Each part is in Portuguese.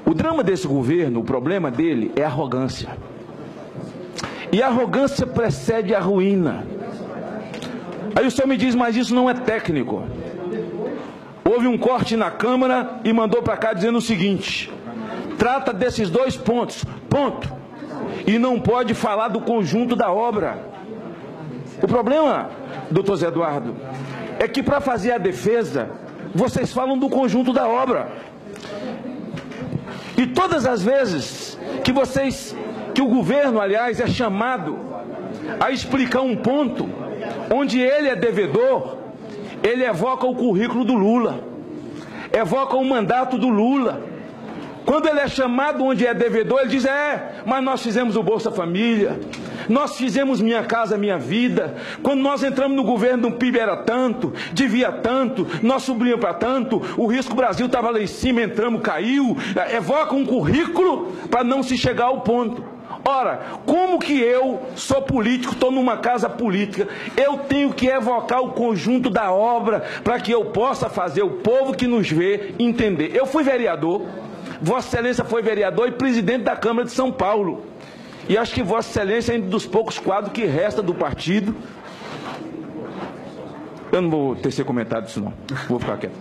O drama desse governo, o problema dele é a arrogância. E a arrogância precede a ruína. Aí o senhor me diz, mas isso não é técnico. Houve um corte na Câmara e mandou para cá dizendo o seguinte: trata desses dois pontos, ponto. E não pode falar do conjunto da obra. O problema, doutor Zé Eduardo, é que para fazer a defesa, vocês falam do conjunto da obra. E todas as vezes que o governo, aliás, é chamado a explicar um ponto onde ele é devedor, ele evoca o currículo do Lula, evoca o mandato do Lula. Quando ele é chamado onde é devedor, ele diz, mas nós fizemos o Bolsa Família, nós fizemos Minha Casa Minha Vida, quando nós entramos no governo, o PIB era tanto, devia tanto, nós subimos para tanto, o risco Brasil estava lá em cima, entramos, caiu, evoca um currículo para não se chegar ao ponto. Ora, como que eu sou político, estou numa casa política, eu tenho que evocar o conjunto da obra para que eu possa fazer o povo que nos vê entender. Eu fui vereador, Vossa Excelência foi vereador e presidente da Câmara de São Paulo. E acho que Vossa Excelência é um dos poucos quadros que resta do partido. Eu não vou tecer comentário disso não, vou ficar quieto.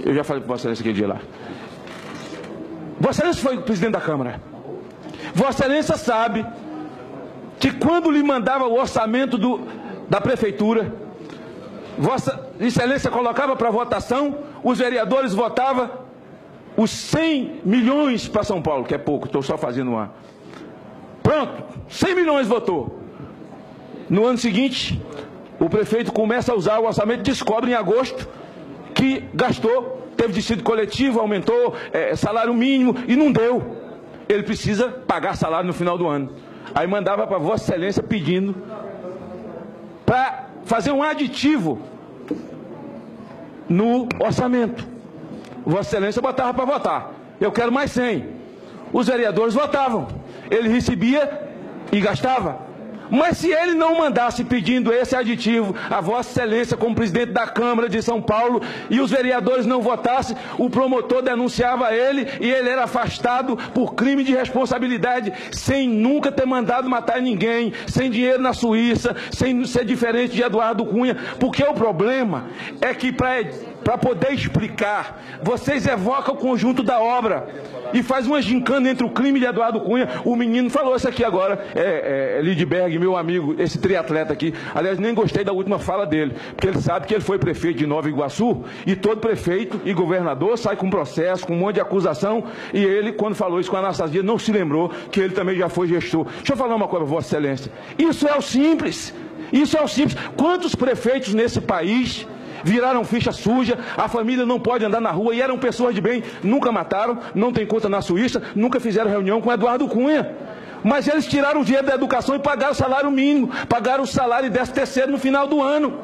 Eu já falei para Vossa Excelência aquele dia lá. Vossa Excelência foi presidente da Câmara. Vossa Excelência sabe que quando lhe mandava o orçamento da prefeitura, Vossa Excelência colocava para votação, os vereadores votavam os 100 milhões para São Paulo, que é pouco, estou só fazendo uma. Pronto, 100 milhões votou. No ano seguinte, o prefeito começa a usar o orçamento, descobre em agosto que gastou, teve dissídio coletivo, aumentou salário mínimo e não deu. Ele precisa pagar salário no final do ano. Aí mandava para Vossa Excelência pedindo para fazer um aditivo no orçamento. Vossa Excelência botava para votar. Eu quero mais 100. Os vereadores votavam. Ele recebia e gastava. Mas se ele não mandasse pedindo esse aditivo a Vossa Excelência como presidente da Câmara de São Paulo e os vereadores não votassem, o promotor denunciava ele e ele era afastado por crime de responsabilidade, sem nunca ter mandado matar ninguém, sem dinheiro na Suíça, sem ser diferente de Eduardo Cunha, porque o problema é que para poder explicar, vocês evocam o conjunto da obra e faz uma gincana entre o crime de Eduardo Cunha. O menino falou isso aqui agora, Lidberg, meu amigo, esse triatleta aqui. Aliás, nem gostei da última fala dele, porque ele sabe que ele foi prefeito de Nova Iguaçu e todo prefeito e governador sai com processo, com um monte de acusação, e ele, quando falou isso com a Anastasia, não se lembrou que ele também já foi gestor. Deixa eu falar uma coisa, Vossa Excelência. Isso é o simples. Isso é o simples. Quantos prefeitos nesse país viraram ficha suja, a família não pode andar na rua e eram pessoas de bem, nunca mataram, não tem conta na Suíça, nunca fizeram reunião com Eduardo Cunha. Mas eles tiraram o dinheiro da educação e pagaram o salário mínimo, pagaram o salário e 13º no final do ano.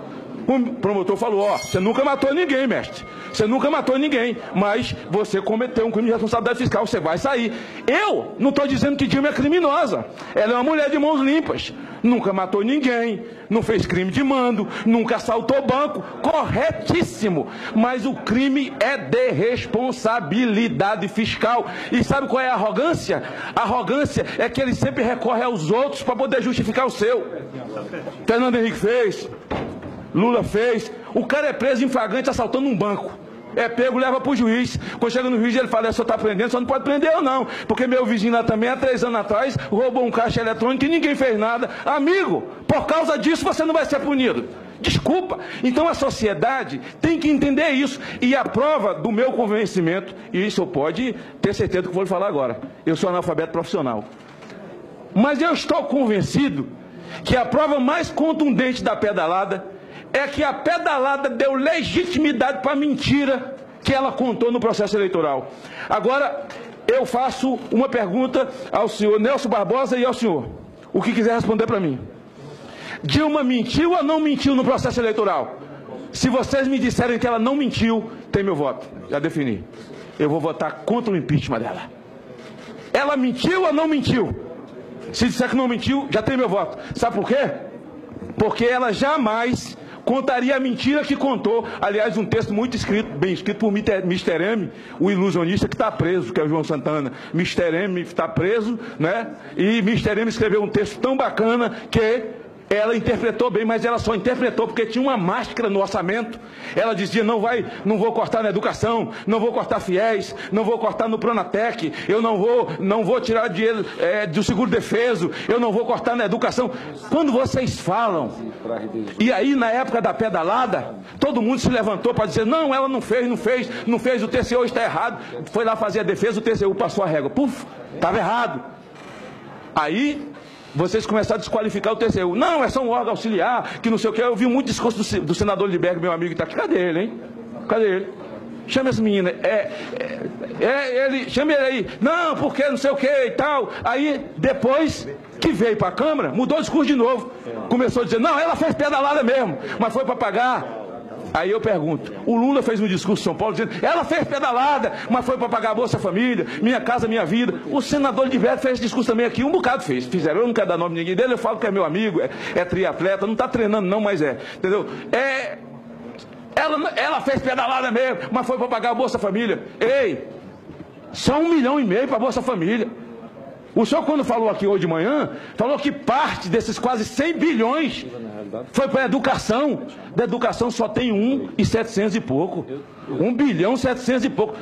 O promotor falou, você nunca matou ninguém, mestre. Você nunca matou ninguém, mas você cometeu um crime de responsabilidade fiscal, você vai sair. Eu não estou dizendo que Dilma é criminosa. Ela é uma mulher de mãos limpas. Nunca matou ninguém, não fez crime de mando, nunca assaltou banco. Corretíssimo. Mas o crime é de responsabilidade fiscal. E sabe qual é a arrogância? A arrogância é que ele sempre recorre aos outros para poder justificar o seu. Fernando Henrique fez, Lula fez. O cara é preso em flagrante assaltando um banco. É pego, leva para o juiz. Quando chega no juiz, ele fala, só está prendendo, só não pode prender eu não. Porque meu vizinho lá também, há 3 anos atrás, roubou um caixa eletrônico e ninguém fez nada. Amigo, por causa disso você não vai ser punido. Desculpa. Então a sociedade tem que entender isso. E a prova do meu convencimento, e isso eu pode ter certeza do que vou lhe falar agora. Eu sou analfabeto profissional. Mas eu estou convencido que a prova mais contundente da pedalada é que a pedalada deu legitimidade para a mentira que ela contou no processo eleitoral. Agora, eu faço uma pergunta ao senhor Nelson Barbosa e ao senhor, o que quiser responder para mim. Dilma mentiu ou não mentiu no processo eleitoral? Se vocês me disserem que ela não mentiu, tem meu voto, já defini. Eu vou votar contra o impeachment dela. Ela mentiu ou não mentiu? Se disser que não mentiu, já tem meu voto. Sabe por quê? Porque ela jamais contaria a mentira que contou. Aliás, um texto muito bem escrito por Mr. M, o ilusionista que está preso, que é o João Santana. Mr. M está preso, né? E Mr. M escreveu um texto tão bacana que ela interpretou bem, mas ela só interpretou porque tinha uma máscara no orçamento. Ela dizia, não vou cortar na educação, não vou cortar fiéis, não vou cortar no Pronatec, eu não vou tirar dinheiro do seguro defeso, eu não vou cortar na educação. Quando vocês falam, e aí na época da pedalada, todo mundo se levantou para dizer, não, ela não fez, o TCU está errado. Foi lá fazer a defesa, o TCU passou a régua. Puf, estava errado. Aí vocês começaram a desqualificar o TCU. Não, é só um órgão auxiliar, que não sei o que. Eu vi muito discurso do senador Lidberg, meu amigo, que está aqui. Cadê ele, hein? Cadê ele? Chama essa menina. Chama ele aí. Não, porque não sei o que e tal. Aí, depois que veio para a Câmara, mudou o discurso de novo. Começou a dizer, não, ela fez pedalada mesmo, mas foi para pagar. Aí eu pergunto, o Lula fez um discurso em São Paulo dizendo, ela fez pedalada, mas foi para pagar a Bolsa Família, Minha Casa Minha Vida. O senador Lidberg fez esse discurso também aqui, um bocado fizeram. Eu não quero dar nome de ninguém dele, eu falo que é meu amigo, é triatleta, não está treinando não, mas entendeu? Ela fez pedalada mesmo, mas foi para pagar a Bolsa Família. Ei, só 1,5 milhão para a Bolsa Família. O senhor, quando falou aqui hoje de manhã, falou que parte desses quase 100 bilhões foi para a educação. Da educação só tem 1,700 e pouco. 1,7 bilhão e pouco.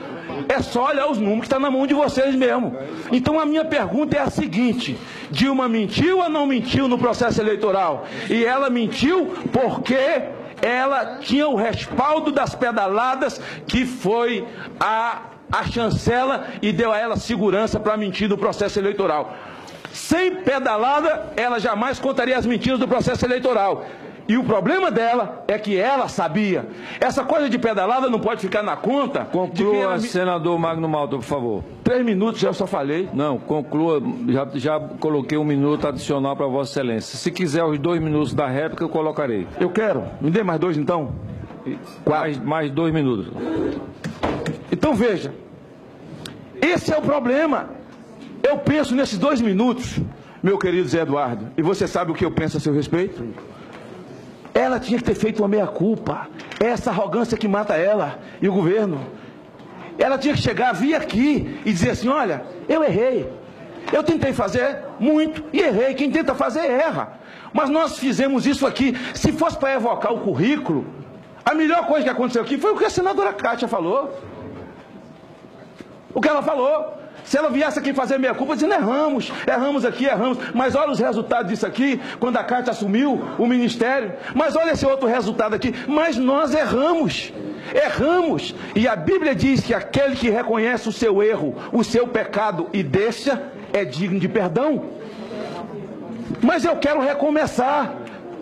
É só olhar os números que estão na mão de vocês mesmo. Então a minha pergunta é a seguinte: Dilma mentiu ou não mentiu no processo eleitoral? E ela mentiu porque ela tinha o respaldo das pedaladas, que foi a chancela, e deu a ela segurança para mentir no processo eleitoral. Sem pedalada, ela jamais contaria as mentiras do processo eleitoral. E o problema dela é que ela sabia. Essa coisa de pedalada não pode ficar na conta. Conclua, senador Magno Malta, por favor. 3 minutos, já só falei. Não, conclua. Já coloquei 1 minuto adicional para Vossa Excelência. Se quiser os 2 minutos da réplica, eu colocarei. Eu quero. Me dê mais 2, então. Mais 2 minutos. Então veja, esse é o problema. Eu penso nesses 2 minutos, meu querido Zé Eduardo, e você sabe o que eu penso a seu respeito? Ela tinha que ter feito uma meia-culpa. É essa arrogância que mata ela e o governo. Ela tinha que chegar, vir aqui e dizer assim, olha, eu errei. Eu tentei fazer muito e errei. Quem tenta fazer, erra. Mas nós fizemos isso aqui. Se fosse para evocar o currículo, a melhor coisa que aconteceu aqui foi o que a senadora Kátia falou. O que ela falou. Se ela viesse aqui fazer meia-culpa, dizendo, erramos aqui, erramos. Mas olha os resultados disso aqui, quando a Kátia assumiu o ministério. Mas olha esse outro resultado aqui. Mas nós erramos. E a Bíblia diz que aquele que reconhece o seu erro, o seu pecado e deixa, é digno de perdão. Mas eu quero recomeçar,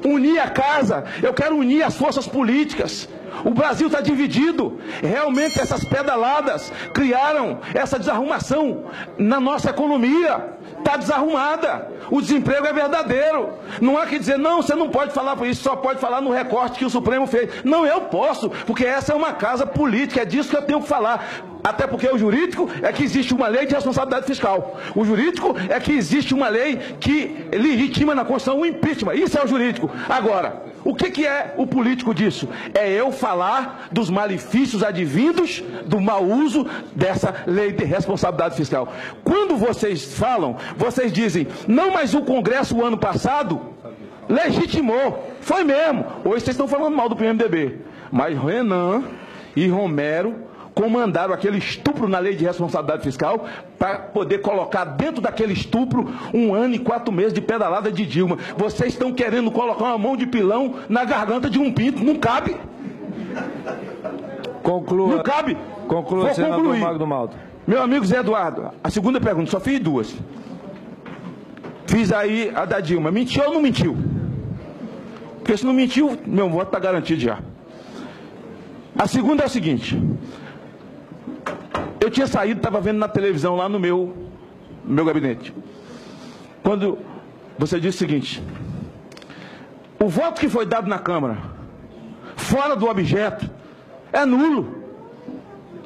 unir a casa, eu quero unir as forças políticas. O Brasil está dividido. Realmente essas pedaladas criaram essa desarrumação na nossa economia. Está desarrumada. O desemprego é verdadeiro. Não há que dizer, não, você não pode falar por isso, só pode falar no recorte que o Supremo fez. Não, eu posso, porque essa é uma casa política, é disso que eu tenho que falar. Até porque o jurídico é que existe uma lei de responsabilidade fiscal. O jurídico é que existe uma lei que legitima na Constituição o impeachment. Isso é o jurídico. Agora, o que é o político disso? É eu falar dos malefícios advindos do mau uso dessa lei de responsabilidade fiscal. Quando vocês falam, vocês dizem, não, mas o Congresso o ano passado legitimou. Foi mesmo. Hoje vocês estão falando mal do PMDB. Mas Renan e Romero comandaram aquele estupro na lei de responsabilidade fiscal para poder colocar dentro daquele estupro 1 ano e 4 meses de pedalada de Dilma. Vocês estão querendo colocar uma mão de pilão na garganta de um pinto. Não cabe. Conclua. Não cabe. Conclua, senador Magno Malta. Meu amigo Zé Eduardo, a segunda pergunta, só fiz 2. Fiz aí a da Dilma. Mentiu ou não mentiu? Porque se não mentiu, meu voto está garantido já. A segunda é o seguinte. Eu tinha saído, estava vendo na televisão lá no meu gabinete. Quando você disse o seguinte, o voto que foi dado na Câmara, fora do objeto, é nulo.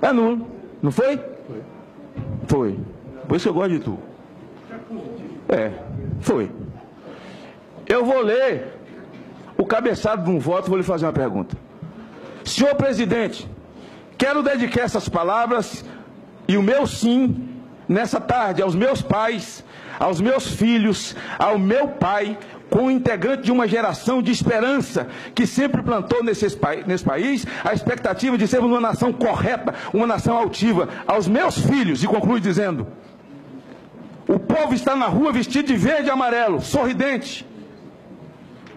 É nulo. Não foi? Foi. Por isso que eu gosto de tu. Foi. Eu vou ler o cabeçado de um voto, vou lhe fazer uma pergunta. Senhor presidente, quero dedicar essas palavras e o meu sim, nessa tarde, aos meus pais, aos meus filhos, ao meu pai, como integrante de uma geração de esperança que sempre plantou nesse país a expectativa de sermos uma nação correta, uma nação altiva. Aos meus filhos, e concluo dizendo, o povo está na rua vestido de verde e amarelo, sorridente.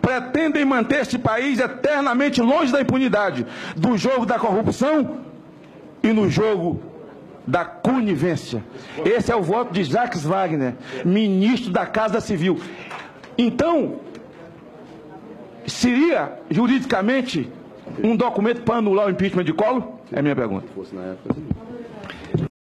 Pretendem manter este país eternamente longe da impunidade, do jogo da corrupção e no jogo da conivência. Esse é o voto de Jacques Wagner, ministro da Casa Civil. Então, seria juridicamente um documento para anular o impeachment de Collor? É a minha pergunta.